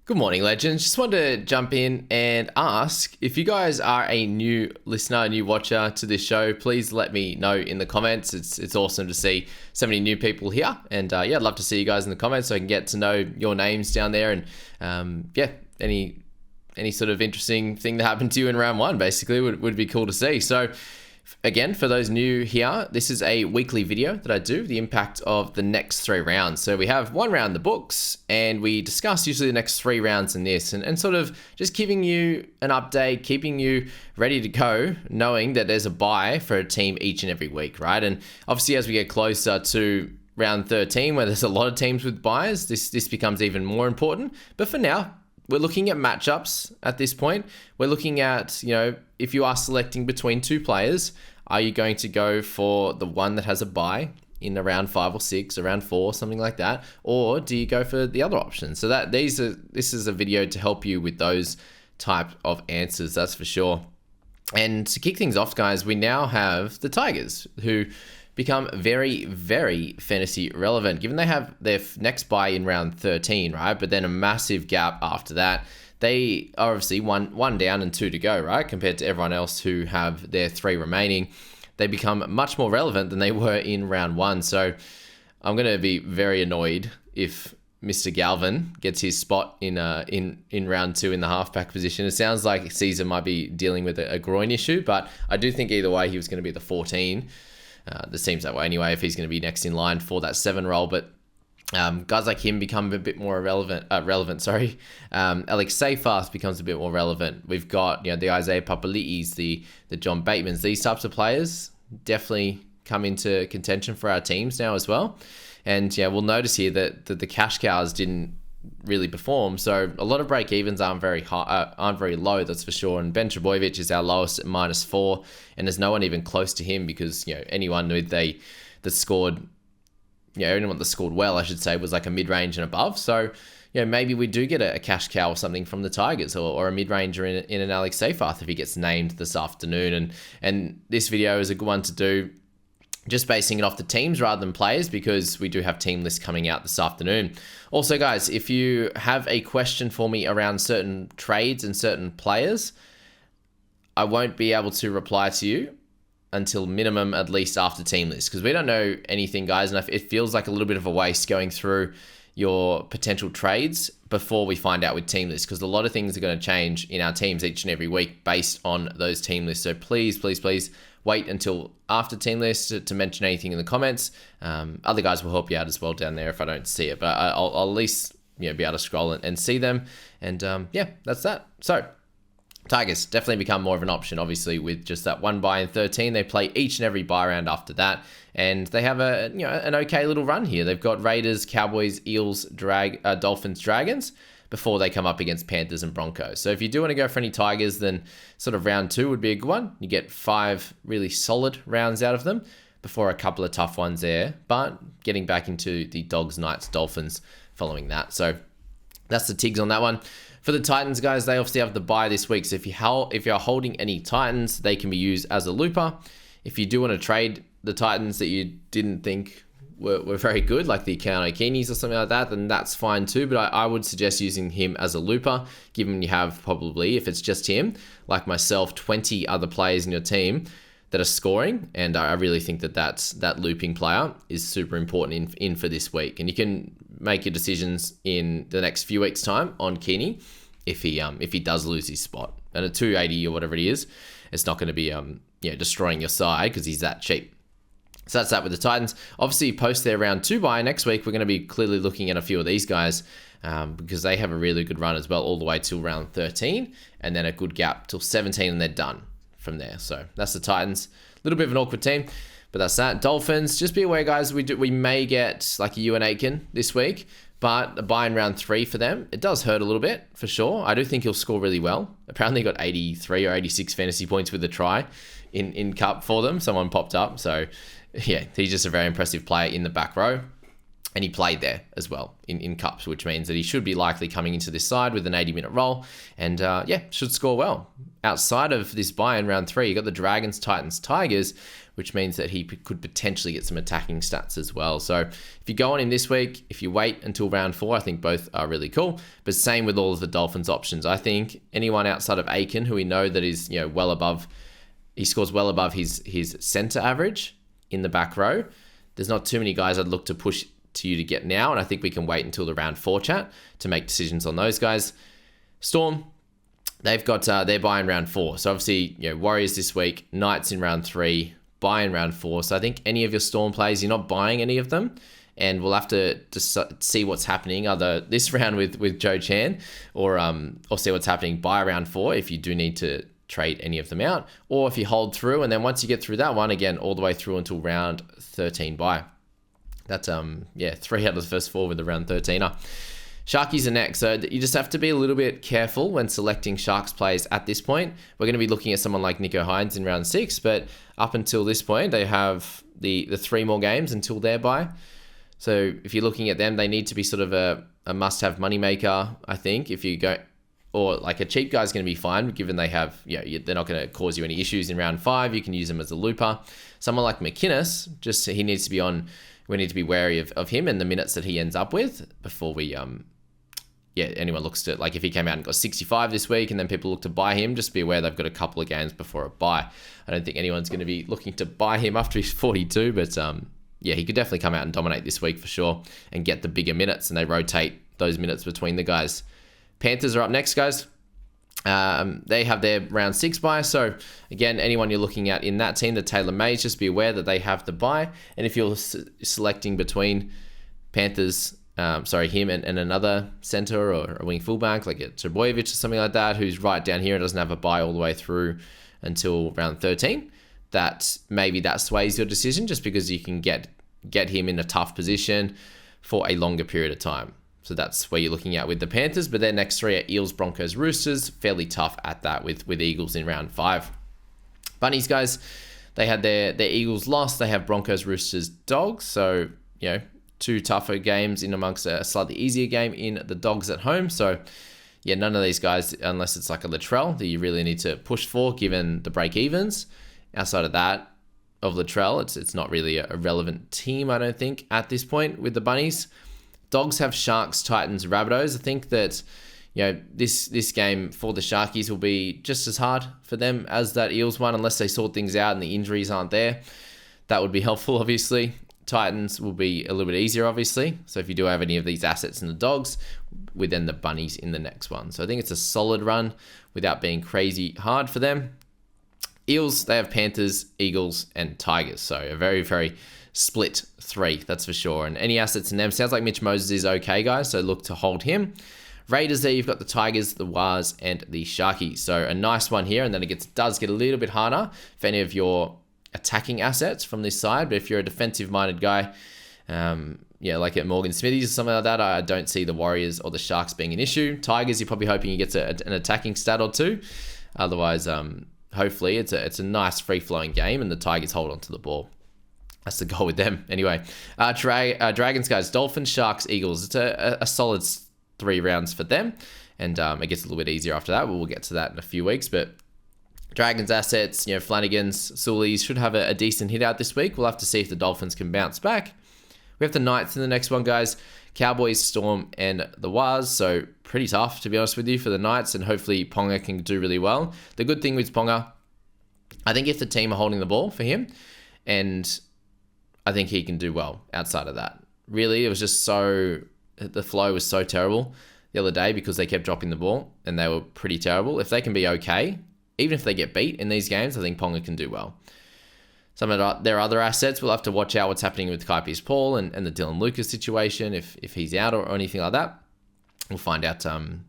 Good morning, legends. Just wanted to jump in and ask if you guys are a new listener, a new watcher to this show. Please let me know in the comments. It's awesome to see so many new people here, and I'd love to see you guys in the comments so I can get to know your names down there, and any sort of interesting thing that happened to you in round one basically would be cool to see. So again, for those new here, this is a weekly video that I do, the impact of the next 3 rounds. So we have one round in the books, and we discuss usually the next 3 rounds in this, and sort of just giving you an update, keeping you ready to go, knowing that there's a bye for a team each and every week, right? And obviously as we get closer to round 13, where there's a lot of teams with byes, this becomes even more important. But for now, we're looking at matchups at this point. We're looking at, if you are selecting between 2 players, are you going to go for the one that has a bye in around 5 or 6, around 4, something like that? Or do you go for the other option? So this is a video to help you with those type of answers, that's for sure. And to kick things off, guys, we now have the Tigers, who become very, very fantasy relevant, given they have their next bye in round 13, right? But then a massive gap after that. They are obviously one down and 2 to go, right? Compared to everyone else who have their 3 remaining. They become much more relevant than they were in round 1. So I'm going to be very annoyed if Mr. Galvin gets his spot in round 2 in the halfback position. It sounds like Caesar might be dealing with a groin issue, but I do think either way he was going to be the 14. This seems that way anyway, if he's going to be next in line for that 7 role. But guys like him become a bit more relevant. Alex Seyfarth becomes a bit more relevant. We've got the Isaiah Papali'is, the John Batemans. These types of players definitely come into contention for our teams now as well. And we'll notice here that the cash cows didn't really perform, so a lot of break evens aren't very high, aren't very low, that's for sure. And Ben Trebojevic is our lowest at -4, and there's no one even close to him, because anyone that scored well, I should say, was like a mid-range and above. So maybe we do get a cash cow or something from the Tigers, or a mid-ranger in an Alex Seyfarth if he gets named this afternoon. And this video is a good one to do, just basing it off the teams rather than players, because we do have team lists coming out this afternoon. Also, guys, if you have a question for me around certain trades and certain players, I won't be able to reply to you until minimum at least after team list, because we don't know anything, guys, and it feels like a little bit of a waste going through your potential trades before we find out with team lists, because a lot of things are going to change in our teams each and every week based on those team lists. So please wait until after team list to mention anything in the comments. Other guys will help you out as well down there if I don't see it, but I'll at least be able to scroll and see them. And that's that. So Tigers definitely become more of an option, obviously, with just that one bye in 13. They play each and every bye round after that, and they have an okay little run here. They've got Raiders, Cowboys, Eels, Dolphins, Dragons, before they come up against Panthers and Broncos. So if you do want to go for any Tigers, then sort of round 2 would be a good one. You get 5 really solid rounds out of them before a couple of tough ones there, but getting back into the Dogs, Knights, Dolphins following that. So that's the Tigs on that one. For the Titans, guys, they obviously have the bye this week. So if you're holding any Titans, they can be used as a looper. If you do want to trade the Titans that you didn't think were very good, like the Keanu Keeneys or something like that, then that's fine too. But I would suggest using him as a looper, given you have probably, if it's just him, like myself, 20 other players in your team that are scoring. And I really think that looping player is super important in for this week. And you can make your decisions in the next few weeks' time on Keeney if he does lose his spot. And at 280 or whatever it is, it's not going to be destroying your side because he's that cheap. So that's that with the Titans. Obviously, post their round 2 bye next week, we're going to be clearly looking at a few of these guys because they have a really good run as well, all the way till round 13, and then a good gap till 17, and they're done from there. So that's the Titans. A little bit of an awkward team, but that's that. Dolphins, just be aware, guys, we may get like a Ewan Aitken this week, but a bye in round 3 for them, it does hurt a little bit, for sure. I do think he'll score really well. Apparently he got 83 or 86 fantasy points with a try in Cup for them. Someone popped up, so yeah, he's just a very impressive player in the back row. And he played there as well in Cups, which means that he should be likely coming into this side with an 80-minute role. And should score well. outside of this bye in round 3, you got the Dragons, Titans, Tigers, which means that he could potentially get some attacking stats as well. So if you go on him this week, if you wait until round 4, I think both are really cool. But same with all of the Dolphins options. I think anyone outside of Aiken, who we know that is, well above, he scores well above his center average in the back row. There's not too many guys I'd look to push to you to get now, and I think we can wait until the round 4 chat to make decisions on those guys. Storm, they've got their bye in round 4. So obviously, Warriors this week, Knights in round 3, buy in round 4. So I think any of your Storm plays, you're not buying any of them, and we'll have to see what's happening either this round with Joe Chan or see what's happening by round 4 if you do need to trade any of them out, or if you hold through, and then once you get through that one, again, all the way through until round 13 bye. That's 3 out of the first 4 with the round 13er. Sharkies are next, so you just have to be a little bit careful when selecting Sharks players at this point. We're going to be looking at someone like Nico Hines in round 6, but up until this point, they have the 3 more games until their bye. So if you're looking at them, they need to be sort of a must-have moneymaker, I think. If you go, or like a cheap guy's going to be fine, given they have, they're not going to cause you any issues in round 5. You can use them as a looper. Someone like McInnes, he needs to be on. We need to be wary of him and the minutes that he ends up with before we anyone looks to, like if he came out and got 65 this week and then people look to buy him, just be aware they've got a couple of games before a buy. I don't think anyone's going to be looking to buy him after he's 42, but he could definitely come out and dominate this week for sure and get the bigger minutes, and they rotate those minutes between the guys. Panthers are up next, guys. They have their round 6 bye. So again, anyone you're looking at in that team, the Taylor Mays, just be aware that they have the bye. And if you're selecting between Panthers, him and another center or a wing fullback like a Trebojevic or something like that, who's right down here and doesn't have a bye all the way through until round 13, that sways your decision, just because you can get him in a tough position for a longer period of time. So that's where you're looking at with the Panthers. But their next 3 are Eels, Broncos, Roosters. Fairly tough at that with Eagles in round 5. Bunnies, guys, they had their Eagles loss. They have Broncos, Roosters, Dogs. So, 2 tougher games in amongst a slightly easier game in the Dogs at home. So, none of these guys, unless it's like a Latrell, that you really need to push for given the break-evens. Outside of that, of Latrell, it's not really a relevant team, I don't think, at this point with the Bunnies. Dogs have Sharks, Titans, Rabbitohs. I think that, this game for the Sharkies will be just as hard for them as that Eels one, unless they sort things out and the injuries aren't there. That would be helpful, obviously. Titans will be a little bit easier, obviously. So if you do have any of these assets in the Dogs, with then the Bunnies in the next one. So I think it's a solid run without being crazy hard for them. Eels, they have Panthers, Eagles, and Tigers. So a very, very split 3, that's for sure. And any assets in them, sounds like Mitch Moses is okay, guys, so look to hold him. Raiders there, you've got the Tigers, the Wars, and the Sharkies. So a nice one here, and then it does get a little bit harder for any of your attacking assets from this side. But if you're a defensive-minded guy, like at Morgan Smithies or something like that, I don't see the Warriors or the Sharks being an issue. Tigers, you're probably hoping he gets an attacking stat or 2. Otherwise, hopefully it's a nice free-flowing game, and the Tigers hold on to the ball. That's the goal with them. Anyway, Dragons, guys, Dolphins, Sharks, Eagles. It's a solid 3 rounds for them. And it gets a little bit easier after that. We'll get to that in a few weeks. But Dragons assets, Flanagan's, Sully's should have a decent hit out this week. We'll have to see if the Dolphins can bounce back. We have the Knights in the next one, guys. Cowboys, Storm, and the Wars. So pretty tough, to be honest with you, for the Knights. And hopefully Ponga can do really well. The good thing with Ponga, I think if the team are holding the ball for him, and I think he can do well outside of that. Really, it was just the flow was so terrible the other day because they kept dropping the ball and they were pretty terrible. If they can be okay, even if they get beat in these games, I think Ponga can do well. Some of their other assets, we'll have to watch out what's happening with Kai Pearce-Paul and the Dylan Lucas situation, if he's out or anything like that. We'll find out in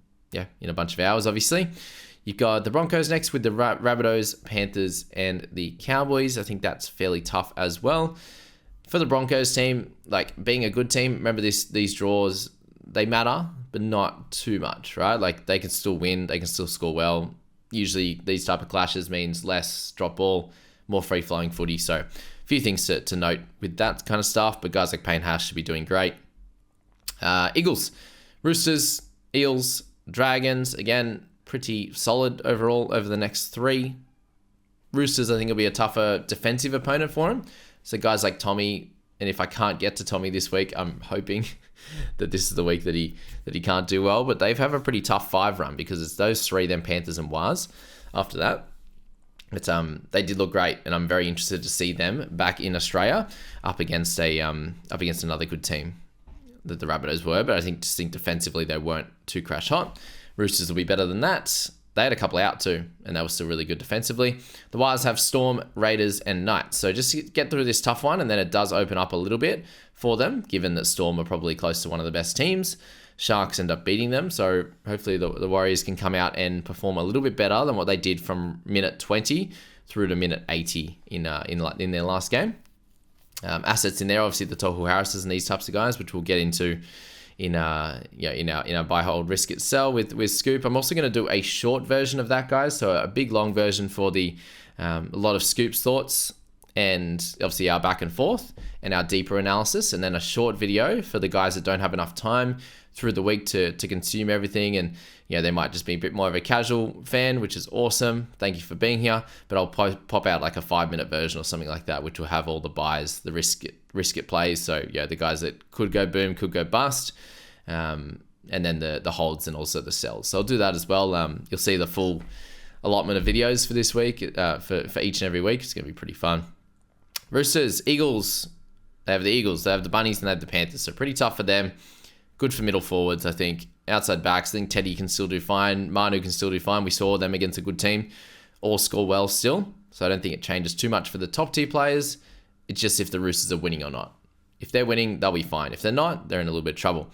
a bunch of hours, obviously. You've got the Broncos next with the Rabbitohs, Panthers, and the Cowboys. I think that's fairly tough as well. For the Broncos team, like being a good team, remember these draws, they matter, but not too much, right? Like they can still win, they can still score well. Usually these type of clashes means less drop ball, more free-flowing footy. So a few things to note with that kind of stuff, but guys like Payne Haas should be doing great. Eagles, Roosters, Eels, Dragons. Again, pretty solid overall over the next 3. Roosters, I think, will be a tougher defensive opponent for him. So guys like Tommy, and if I can't get to Tommy this week, I'm hoping that this is the week that he can't do well. But they have a pretty tough 5 run because it's those 3, then Panthers and Warriors after that. But they did look great, and I'm very interested to see them back in Australia up against another good team that the Rabbitohs were. But I think defensively they weren't too crash hot. Roosters will be better than that. They had a couple out too, and they were still really good defensively. The Warriors have Storm, Raiders, and Knights. So just get through this tough one, and then it does open up a little bit for them, given that Storm are probably close to one of the best teams. Sharks end up beating them, so hopefully the Warriors can come out and perform a little bit better than what they did from minute 20 through to minute 80 in their last game. Assets in there, obviously the Tohu Harrises and these types of guys, which we'll get into in our buy, hold, risk it, sell with Scoop. I'm also going to do a short version of that, guys. So a big long version for a lot of Scoop's thoughts, and obviously our back and forth and our deeper analysis, and then a short video for the guys that don't have enough time through the week to consume everything, and they might just be a bit more of a casual fan, which is awesome. Thank you for being here. But I'll pop out like a 5-minute version or something like that, which will have all the buys, the risk it plays. So the guys that could go boom, could go bust, and then the holds and also the sells. So I'll do that as well. You'll see the full allotment of videos for this week, for each and every week. It's going to be pretty fun. Roosters, Eagles. They have the Eagles, they have the Bunnies, and they have the Panthers. So pretty tough for them. Good for middle forwards, I think. Outside backs, I think Teddy can still do fine. Manu can still do fine. We saw them against a good team. All score well still. So I don't think it changes too much for the top tier players. It's just if the Roosters are winning or not. If they're winning, they'll be fine. If they're not, they're in a little bit of trouble.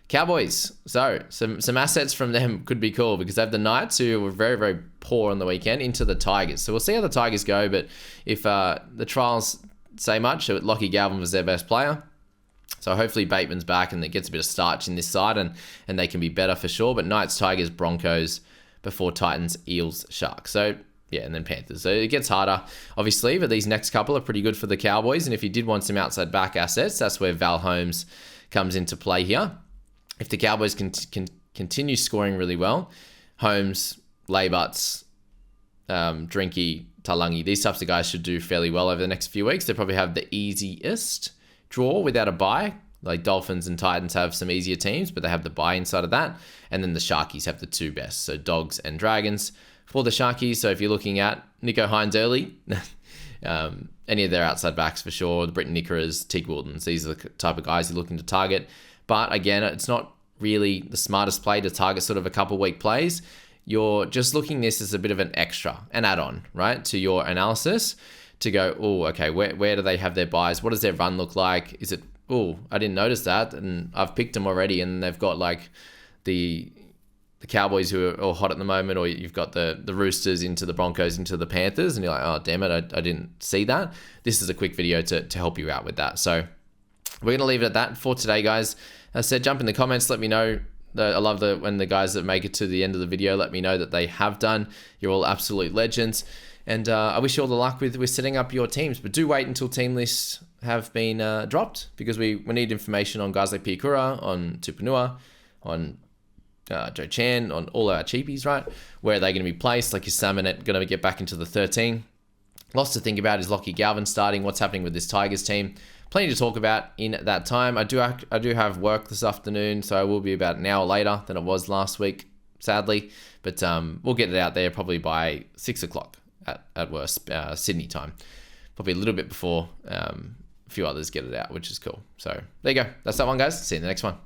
Cowboys. So some assets from them could be cool because they have the Knights, who were very, very poor on the weekend, into the Tigers. So we'll see how the Tigers go. But if the trials say much, Lockie Galvin was their best player. So hopefully Bateman's back and it gets a bit of starch in this side and they can be better for sure. But Knights, Tigers, Broncos before Titans, Eels, Sharks. So and then Panthers. So it gets harder, obviously, but these next couple are pretty good for the Cowboys. And if you did want some outside back assets, that's where Val Holmes comes into play here. If the Cowboys can continue scoring really well, Holmes, Laybutts, Drinky, Talangi, these types of guys should do fairly well over the next few weeks. They probably have the easiest draw without a bye. Like Dolphins and Titans have some easier teams, but they have the bye inside of that. And then the Sharkies have the 2 best. So Dogs and Dragons for the Sharkies. So if you're looking at Nico Hines early, any of their outside backs for sure, the Britton Nickeras, Teague Wildens, these are the type of guys you're looking to target. But again, it's not really the smartest play to target sort of a couple week plays. You're just looking this as a bit of an extra, an add-on, right, to your analysis to go, oh, okay, where do they have their buys? What does their run look like? Is it, oh, I didn't notice that, and I've picked them already, and they've got like the Cowboys who are all hot at the moment, or you've got the Roosters into the Broncos into the Panthers, and you're like, oh, damn it, I didn't see that. This is a quick video to help you out with that. So we're going to leave it at that for today, guys. As I said, jump in the comments, let me know. I love when the guys that make it to the end of the video let me know that they have done. You're all absolute legends. And I wish you all the luck with setting up your teams. But do wait until team lists have been dropped, because we need information on guys like Piakura, on Tupanua, on Joe Chan, on all our cheapies, right? Where are they going to be placed? Like, is Salmonet going to get back into the 13? Lots to think about. Is Lockie Galvin starting? What's happening with this Tigers team? Plenty to talk about in that time. I do have work this afternoon, so I will be about an hour later than it was last week, sadly. But we'll get it out there probably by 6 o'clock at worst, Sydney time. Probably a little bit before a few others get it out, which is cool. So there you go. That's that one, guys. See you in the next one.